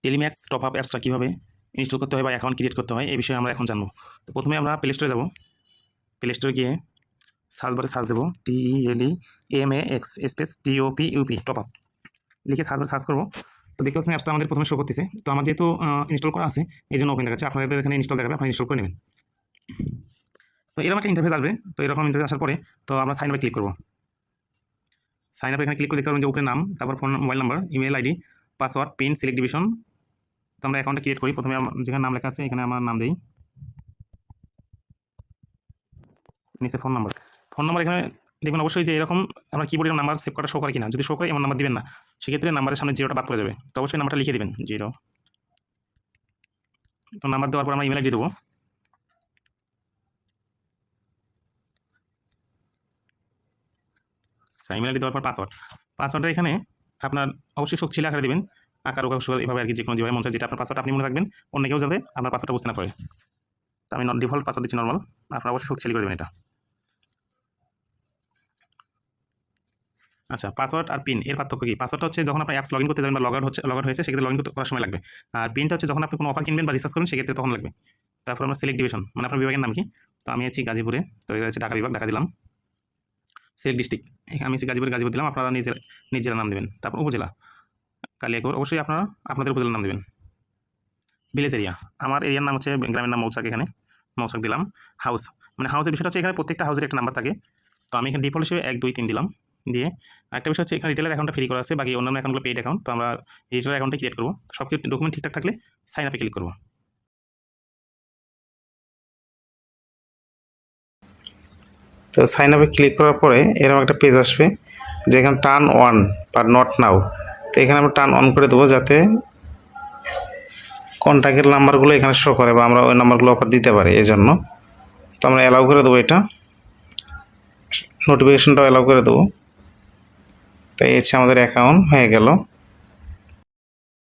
টেলিম্যাক্স top up অ্যাপসটা কীভাবে install করতে হয় বা অ্যাকাউন্ট ক্রিয়েট করতে হয় এই বিষয়ে আমরা এখন জানবো। তো প্রথমে আমরা প্লে স্টোরে যাব। প্লে স্টোরে গিয়ে সার্চ বারে সার্চ দেবো TELEMAX space TOPUP top up লিখে সার্চ বারে সার্চ করবো। তো দেখতে পাচ্ছেন অ্যাপসটা আমাদের প্রথমে শো করতেছে। তো আমার যেহেতু ইনস্টল করা আছে এই জন্য ওপেন দেখাচ্ছে। আপনাদের এখানে ইনস্টল দেখাবে, আপনারা ইনস্টল করে নেবেন। তো এরকম একটা ইন্টারফেস আসবে। তো এরকম ইন্টারফেস আসার পরে তো আমরা সাইন আপে ক্লিক করবো। সাইন আপে এখানে ক্লিক করে দেখতে পাবেন যে উপরে নাম, তারপর phone, mobile number, email ID, password, pin, select division. তো আমরা অ্যাকাউন্টটা ক্রিয়েট করি। প্রথমে যেখানে নাম লেখা আছে এখানে আমার নাম দিই, নিচে ফোন নাম্বার। ফোন নাম্বার এখানে দেখবেন অবশ্যই যে এরকম আপনার কিবোর্ডের নাম্বার সেভ করা শো করে কিনা। যদি শো করে এমন নাম্বার দিবেন না, সেক্ষেত্রে নাম্বারের সামনে জিরোটা বাদ করে যাবে। তো অবশ্যই নাম্বারটা লিখে দেবেন 0। তো নাম্বার দেওয়ার পর আমরা ইমেল আইডি দেবো। আচ্ছা, ইমেল আইডি দেওয়ার পর পাসওয়ার্ডটা এখানে আপনার অবশ্যই শক্তিশালী আকারে দেবেন, আকার ওকার এভাবে আর কি, যে কোনো যেভাবে মন চায় যেটা আপনার পাসওয়ার্ডটা আপনি মনে রাখবেন, অন্য কেউ যাতে আপনার পাসওয়ার্ডটা বুঝতে না পারে। তো আমি ডিফল্ট পাসওয়ার্ড দিচ্ছি নর্মাল, আপনারা অবশ্যই শক্তিশালী করে দেবেন এটা। আচ্ছা, পাসওয়ার্ড আর পিন এর পার্থক্য কি? পাসওয়ার্ডটা হচ্ছে যখন আপনি অ্যাপস লগ ইন করতে যাবেন বা লগ আউট হয়েছে সেক্ষেত্রে লগ ইন করার সময় লাগবে। আর পিনটা হচ্ছে যখন আপনি কোনো অফার কিনবেন বা রিসার্চ করবেন সেক্ষেত্রে তখন লাগবে। তারপর আমরা সিলেক্ট ডিভিশন মানে আপনার বিভাগের নাম কি? তো আমি আছি গাজীপুরে, তো এটা হচ্ছে ঢাকা বিভাগ, ঢাকা দিলাম। সিলেক্ট ডিস্ট্রিক্ট, আমি আছি গাজীপুর দিলাম। আপনারা নিজ জেলার নাম দেবেন। তারপর উপজেলা কালিয়াকৈর, অবশ্যই আপনারা আপনাদের উপজেলার নাম দেবেন। ভিলেজ এরিয়া, আমার এরিয়ার নাম হচ্ছে গ্রামের নাম মৌচাক, এখানে মৌচাক দিলাম। হাউস মানে হাউসের বিষয়টা হচ্ছে এখানে প্রত্যেকটা হাউসের একটা নাম্বার থাকে। তো আমি এখানে ডিফল্ট হিসেবে 1 2 3 দিলাম। দিয়ে একটা বিষয় হচ্ছে এখানে রিটেলার অ্যাকাউন্টটা ফ্রি করা আছে, বাকি অন্যান্য অ্যাকাউন্টগুলো পেইড অ্যাকাউন্ট। তো আমরা রিটেলার অ্যাকাউন্টে ক্রিয়েট করবো। সব কিছু ডকুমেন্ট ঠিকঠাক থাকলে সাইন আপে ক্লিক করবো। তো সাইন আপে ক্লিক করার পরে এরকম একটা পেজ আসবে যেখানে টার্ন অন বা নট নাও। তো এখানে আমরা টার্ন অন করে দেবো যাতে কন্ট্যাক্টের নাম্বারগুলো এখানে শো করে বা আমরা ওই নাম্বারগুলো অফার দিতে পারি এই জন্য। তো আমরা অ্যালাউ করে দেবো, এটা নোটিফিকেশনটাও অ্যালাউ করে দেবো। তো এই হচ্ছে আমাদের অ্যাকাউন্ট হয়ে গেল।